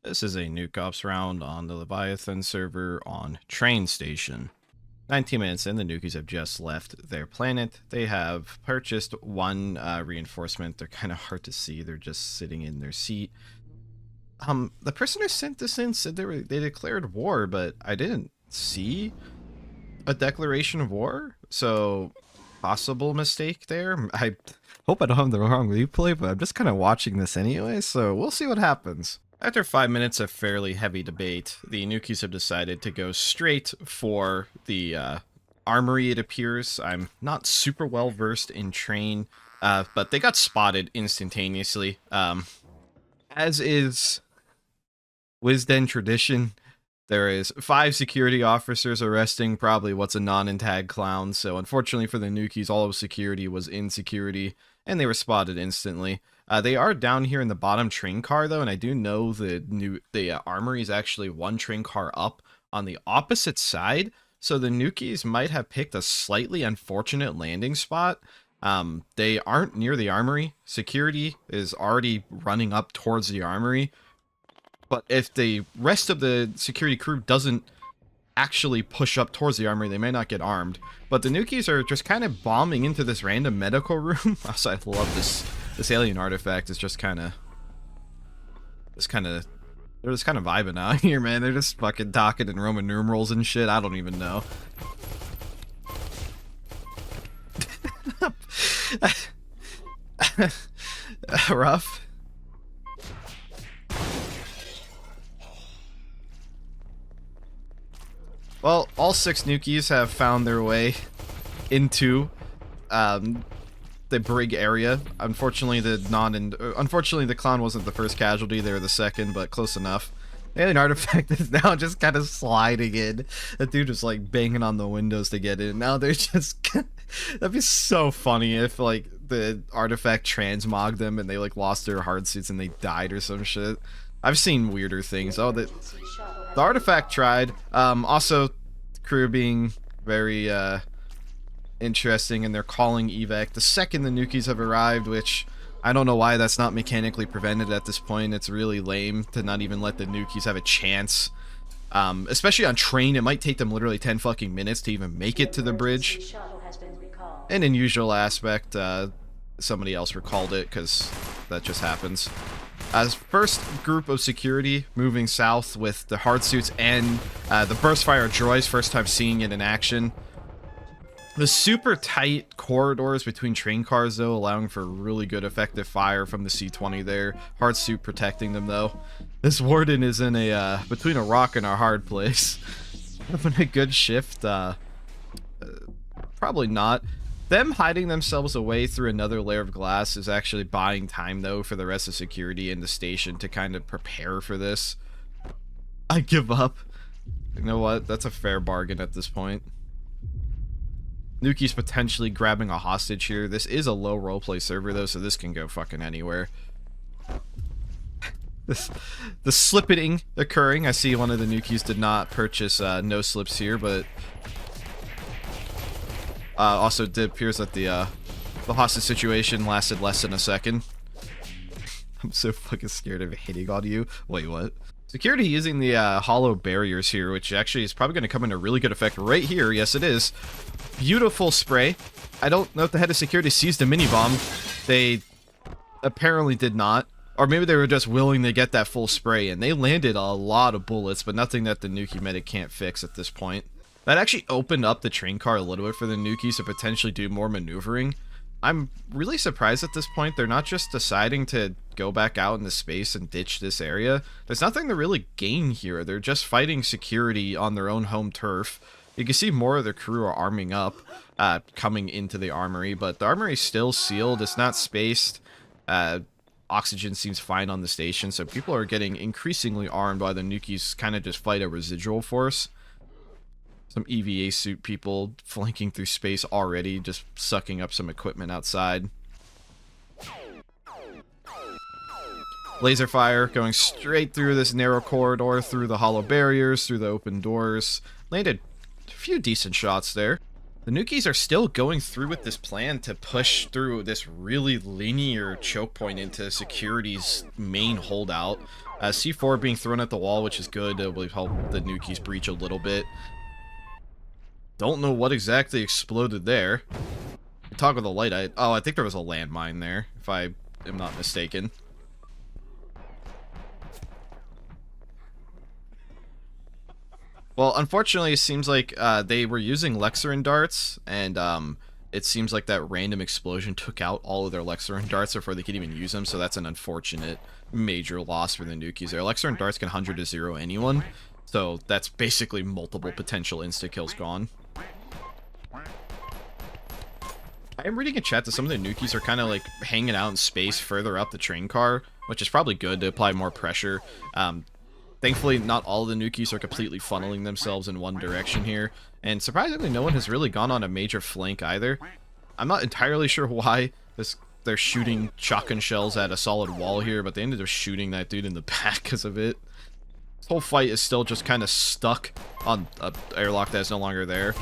This is a nuke ops round on the Leviathan server on Train Station. 19 minutes in, the Nukies have just left their planet. They have purchased one reinforcement. They're kind of hard to see. They're just sitting in their seat. The person who sent this in said they declared war, but I didn't see a declaration of war. So, possible mistake there. I hope I don't have the wrong replay, but I'm just kind of watching this anyway, so we'll see what happens. After 5 minutes of fairly heavy debate, the Nukies have decided to go straight for the Armory, it appears. I'm not super well versed in Train, but they got spotted instantaneously. As is Wisden tradition, there is 5 security officers arresting probably what's a non-intag clown, so unfortunately for the Nukies, all of security was in security, and they were spotted instantly. They are down here in the bottom train car, though, and I do know the Armory is actually one train car up on the opposite side, so the Nukies might have picked a slightly unfortunate landing spot. They aren't near the Armory. Security is already running up towards the Armory, but if the rest of the security crew doesn't actually push up towards the Armory, they may not get armed. But the Nukies are just kind of bombing into this random medical room. Also, I love this alien artifact is just kind of they're just kind of vibing out here, man. They're just fucking talking in Roman numerals and shit. I don't even know. Rough. Well, all 6 Nukies have found their way into the brig area. Unfortunately, the clown wasn't the first casualty. They were the second, but close enough. The alien artifact is now just kind of sliding in. That dude was like banging on the windows to get in. Now they're just that'd be so funny if like the artifact transmogged them and they like lost their hard suits and they died or some shit. I've seen weirder things. Oh, the artifact tried. Also, the crew being very interesting, and they're calling evac the second the Nukies have arrived, which I don't know why that's not mechanically prevented at this point. It's really lame to not even let the Nukies have a chance. Especially on Train, it might take them literally 10 fucking minutes to even make it to the bridge. And in usual aspect, somebody else recalled it, because that just happens. As first group of security moving south with the hard suits and the burst fire droids, first time seeing it in action. The super tight corridors between train cars, though, allowing for really good effective fire from the C-20 there. Hard suit protecting them, though. This warden is in a between a rock and a hard place. Having a good shift, probably not. Them hiding themselves away through another layer of glass is actually buying time, though, for the rest of security in the station to kind of prepare for this. I give up. You know what? That's a fair bargain at this point. Nuki's potentially grabbing a hostage here. This is a low roleplay server, though, so this can go fucking anywhere. The slippeting occurring. I see one of the Nukies did not purchase no slips here, but also it appears that the hostage situation lasted less than a second. I'm so fucking scared of hitting on you. Wait, what? Security using the hollow barriers here, which actually is probably going to come into really good effect right here. Yes, it is. Beautiful spray. I don't know if the head of security seized a mini-bomb. They apparently did not. Or maybe they were just willing to get that full spray, and they landed a lot of bullets, but nothing that the Nukie medic can't fix at this point. That actually opened up the train car a little bit for the Nukies to potentially do more maneuvering. I'm really surprised at this point they're not just deciding to go back out into space and ditch this area. There's nothing to really gain here. They're just fighting security on their own home turf. You can see more of their crew are arming up, coming into the Armory, but the Armory is still sealed. It's not spaced. Oxygen seems fine on the station, so people are getting increasingly armed while the Nukies kind of just fight a residual force. Some EVA suit people flanking through space already, just sucking up some equipment outside. Laser fire going straight through this narrow corridor, through the hollow barriers, through the open doors. Landed a few decent shots there. The Nukies are still going through with this plan to push through this really linear choke point into security's main holdout. C4 being thrown at the wall, which is good. It will help the Nukies breach a little bit. Don't know what exactly exploded there. Toggle the light. I think there was a landmine there, if I am not mistaken. Well, unfortunately, it seems like they were using Lexerin darts, and it seems like that random explosion took out all of their Lexerin darts before they could even use them, so that's an unfortunate major loss for the Nukies. Their Lexerin darts can 100 to 0 anyone, so that's basically multiple potential insta-kills gone. I am reading a chat that some of the Nukies are kind of like hanging out in space further up the train car, which is probably good to apply more pressure. Thankfully, not all of the Nukies are completely funneling themselves in one direction here, and surprisingly, no one has really gone on a major flank either. I'm not entirely sure why they're shooting shotgun shells at a solid wall here, but they ended up shooting that dude in the back because of it. This whole fight is still just kind of stuck on an airlock that is no longer there.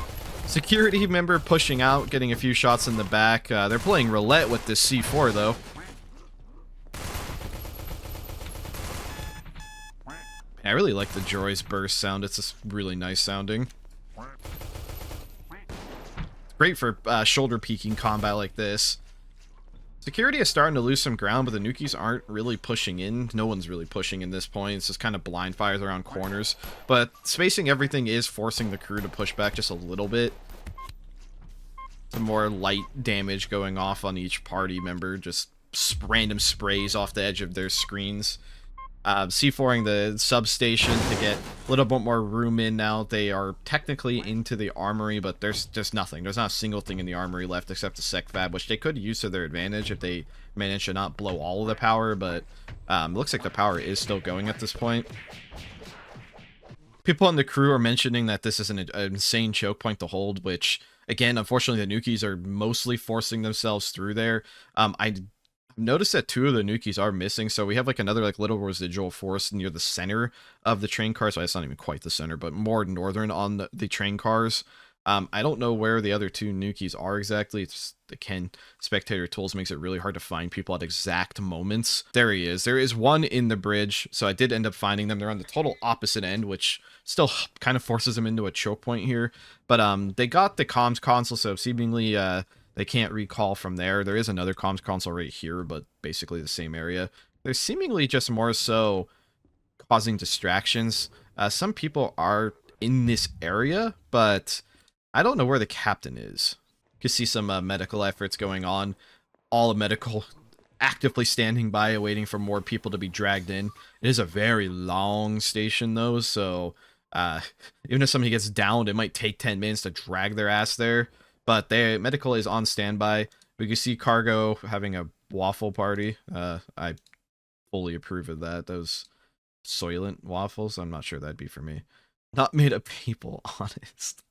Security member pushing out, getting a few shots in the back. They're playing roulette with this C4, though. I really like the Joy's burst sound. It's just really nice sounding. It's great for shoulder peeking combat like this. Security is starting to lose some ground, but the Nukies aren't really pushing in. No one's really pushing in this point. It's just kind of blind fires around corners. But spacing everything is forcing the crew to push back just a little bit. Some more light damage going off on each party member. Just random sprays off the edge of their screens. C4ing the substation to get a little bit more room in now. They are technically into the Armory, but there's just nothing. There's not a single thing in the Armory left except the Sec Fab, which they could use to their advantage if they manage to not blow all of the power, but it looks like the power is still going at this point. People on the crew are mentioning that this is an insane choke point to hold, which, again, unfortunately, the Nukies are mostly forcing themselves through there. I notice that 2 of the Nukies are missing, so we have like another like little residual force near the center of the train car. So it's not even quite the center, but more northern on the train cars. I don't know where the other 2 Nukies are exactly. It's again, Spectator Tools makes it really hard to find people at exact moments. There he is. There is one in the bridge, so I did end up finding them. They're on the total opposite end, which still kind of forces them into a choke point here. But they got the comms console, so seemingly they can't recall from there. There is another comms console right here, but basically the same area. They're seemingly just more so causing distractions. Some people are in this area, but I don't know where the captain is. You can see some medical efforts going on. All of medical actively standing by, waiting for more people to be dragged in. It is a very long station, though, so even if somebody gets downed, it might take 10 minutes to drag their ass there. But medical is on standby. We can see cargo having a waffle party. I fully approve of that. Those Soylent waffles, I'm not sure that'd be for me. Not made of people, honest.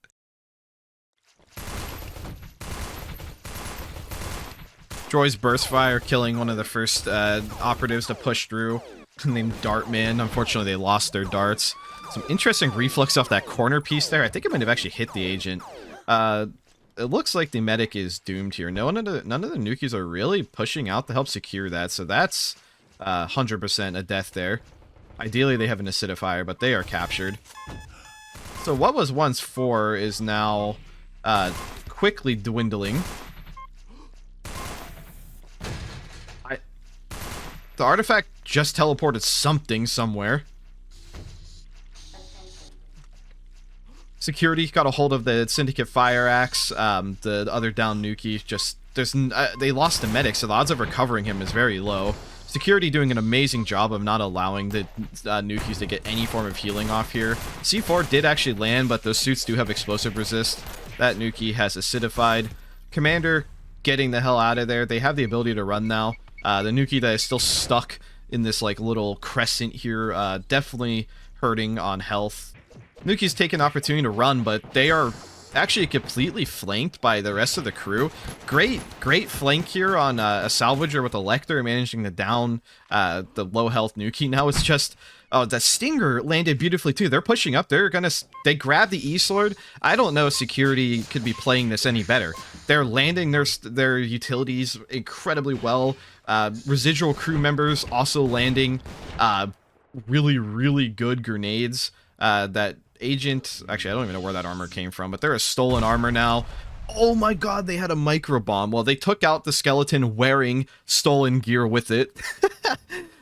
Joy's burst fire killing one of the first operatives to push through, named Dartman. Unfortunately, they lost their darts. Some interesting reflex off that corner piece there. I think it might have actually hit the agent. It looks like the medic is doomed here. None of the Nukies are really pushing out to help secure that, so that's 100% a death there. Ideally, they have an acidifier, but they are captured. So what was once 4 is now quickly dwindling. The artifact just teleported something somewhere. Security got a hold of the Syndicate fire axe. The other down Nukie just they lost the medic, so the odds of recovering him is very low. Security doing an amazing job of not allowing the Nukies to get any form of healing off here. C4 did actually land, but those suits do have explosive resist. That Nukie has acidified. Commander getting the hell out of there. They have the ability to run now. The Nukie that is still stuck in this like little crescent here, definitely hurting on health. Nukie's taken opportunity to run, but they are actually completely flanked by the rest of the crew. Great flank here on a salvager with a Lecter managing to down the low health Nukie. Now it's just, oh, the Stinger landed beautifully too. They're pushing up. They grab the E-Sword. I don't know if security could be playing this any better. They're landing their utilities incredibly well. Residual crew members also landing really, really good grenades. That agent, actually, I don't even know where that armor came from, but they're a stolen armor now. Oh my god, they had a micro bomb. Well, they took out the skeleton wearing stolen gear with it.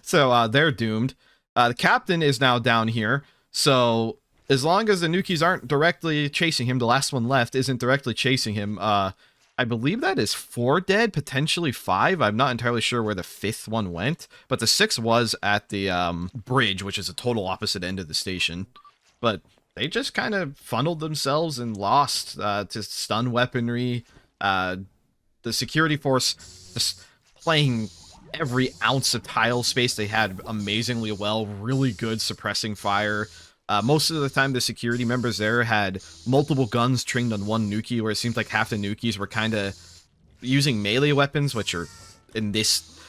So they're doomed. The captain is now down here. So as long as the Nukies aren't directly chasing him, the last one left isn't directly chasing him. I believe that is 4 dead, potentially 5. I'm not entirely sure where the 5th one went, but the 6th was at the bridge, which is a total opposite end of the station. But they just kind of funneled themselves and lost to stun weaponry. The security force just playing every ounce of tile space they had amazingly well. Really good suppressing fire. Most of the time, the security members there had multiple guns trained on one Nukie, where it seems like half the Nukies were kind of using melee weapons, which are in this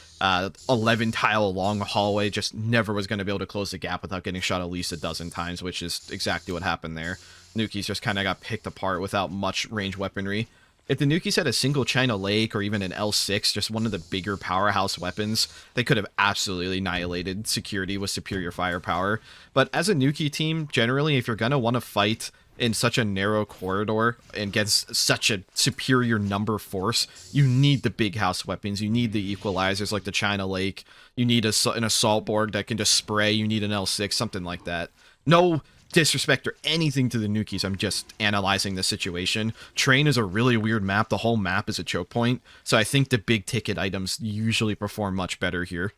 11 tile long hallway, just never was going to be able to close the gap without getting shot at least a dozen times, which is exactly what happened there. Nukies just kind of got picked apart without much range weaponry. If the Nukies had a single China Lake or even an L6, just one of the bigger powerhouse weapons, they could have absolutely annihilated security with superior firepower. But as a Nukie team, generally, if you're going to want to fight in such a narrow corridor and against such a superior number force, you need the big house weapons. You need the equalizers like the China Lake. You need an assault board that can just spray. You need an L6, something like that. No disrespect or anything to the Nukies, I'm just analyzing the situation. Train is a really weird map. The whole map is a choke point, so I think the big ticket items usually perform much better here.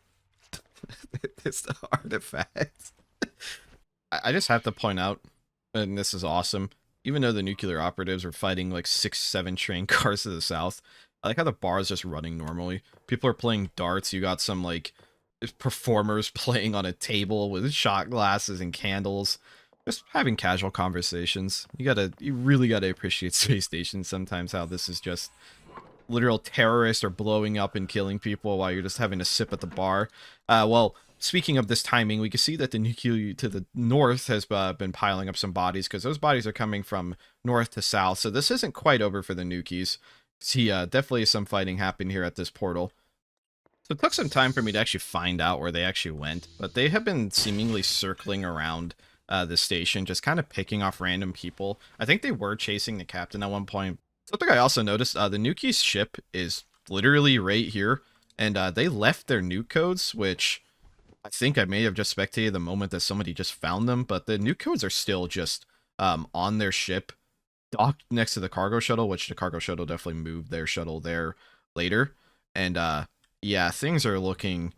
It's the artifact. I just have to point out, and this is awesome, even though the nuclear operatives are fighting like 6-7 train cars to the south, I like how the bar is just running normally. People are playing darts. You got some like performers playing on a table with shot glasses and candles, just having casual conversations. You really gotta appreciate space stations sometimes, how this is just literal terrorists are blowing up and killing people while you're just having a sip at the bar. Well, speaking of this timing, we can see that the Nukie to the north has been piling up some bodies, because those bodies are coming from north to south, so this isn't quite over for the Nukies. See, definitely some fighting happened here at this portal. So it took some time for me to actually find out where they actually went, but they have been seemingly circling around the station, just kind of picking off random people. I think they were chasing the captain at one point. Something I also noticed, the Nukie's ship is literally right here, and they left their nuke codes, which I think I may have just spectated the moment that somebody just found them, but the nuke codes are still just on their ship, docked next to the cargo shuttle, which the cargo shuttle definitely moved their shuttle there later. And yeah, things are looking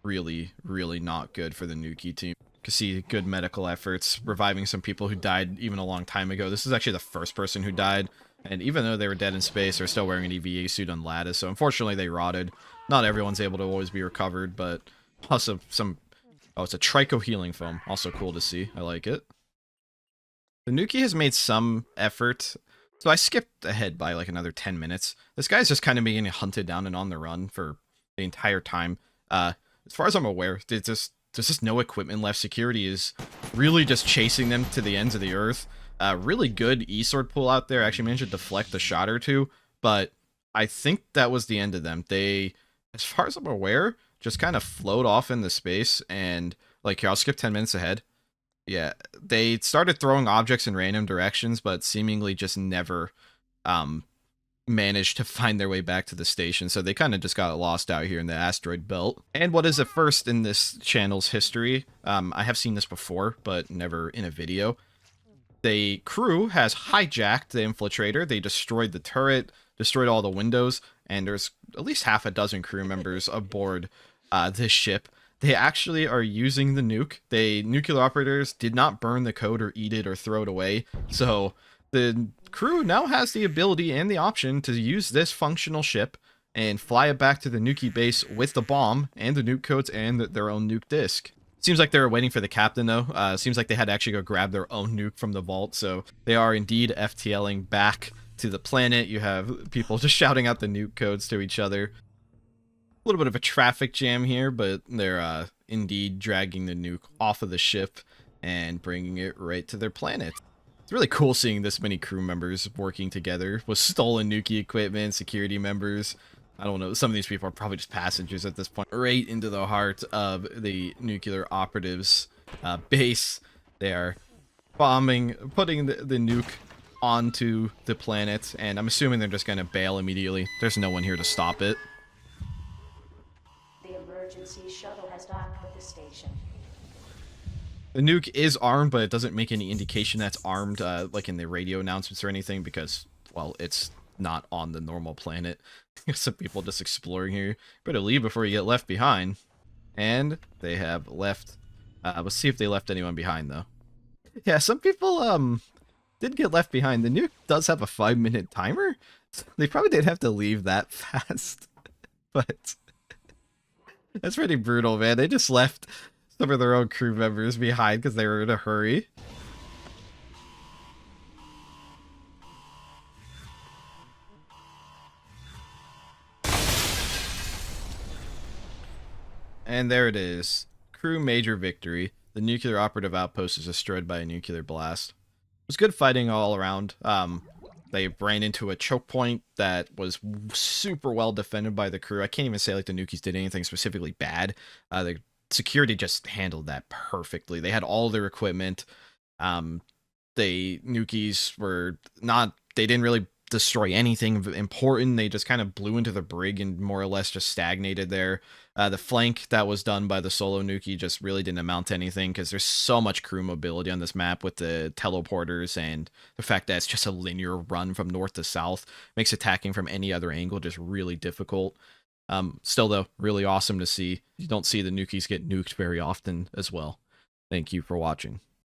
really, really not good for the Nukie team. You can see good medical efforts, reviving some people who died even a long time ago. This is actually the first person who died, and even though they were dead in space, they're still wearing an EVA suit on lattice, so unfortunately they rotted. Not everyone's able to always be recovered, but also some... Oh, it's a trico healing foam. Also cool to see. I like it. The Nukie has made some effort. So I skipped ahead by like another 10 minutes. This guy's just kind of being hunted down and on the run for the entire time. As far as I'm aware, there's just no equipment left. Security is really just chasing them to the ends of the earth. Really good E-sword pull out there. Actually managed to deflect a shot or two, but I think that was the end of them. They, as far as I'm aware, just kind of float off into space, and like, here, I'll skip 10 minutes ahead. Yeah, they started throwing objects in random directions, but seemingly just never managed to find their way back to the station, so they kind of just got lost out here in the asteroid belt. And what is a first in this channel's history, I have seen this before, but never in a video. The crew has hijacked the infiltrator. They destroyed the turret, destroyed all the windows, and there's at least half a dozen crew members aboard this ship. They actually are using the nuke. Nuclear operators did not burn the code or eat it or throw it away. So the crew now has the ability and the option to use this functional ship and fly it back to the Nukie base with the bomb and the nuke codes and their own nuke disc. Seems like they were waiting for the captain, though. Seems like they had to actually go grab their own nuke from the vault. So they are indeed FTLing back to the planet. You have people just shouting out the nuke codes to each other. A little bit of a traffic jam here, but they're indeed dragging the nuke off of the ship and bringing it right to their planet. It's really cool seeing this many crew members working together with stolen Nukie equipment, security members. I don't know, some of these people are probably just passengers at this point. Right into the heart of the nuclear operatives base. They are bombing, putting the nuke onto the planet, and I'm assuming they're just going to bail immediately. There's no one here to stop it. The emergency shuttle has docked with the station. The nuke is armed, but it doesn't make any indication that's armed, like in the radio announcements or anything, because, well, it's not on the normal planet. Some people just exploring here. Better leave before you get left behind. And they have left. Let's see if they left anyone behind, though. Yeah, some people, did get left behind. The nuke does have a 5-minute timer. So they probably didn't have to leave that fast. But that's pretty brutal, man. They just left some of their own crew members behind because they were in a hurry. And there it is. Crew major victory. The nuclear operative outpost is destroyed by a nuclear blast. It was good fighting all around. They ran into a choke point that was super well defended by the crew. I can't even say like the Nukies did anything specifically bad. The security just handled that perfectly. They had all their equipment. The Nukies were not, they didn't really destroy anything important. They just kind of blew into the brig and more or less just stagnated there. The flank that was done by the solo Nukie just really didn't amount to anything because there's so much crew mobility on this map with the teleporters, and the fact that it's just a linear run from north to south makes attacking from any other angle just really difficult. Still, though, really awesome to see. You don't see the Nukies get nuked very often as well. Thank you for watching.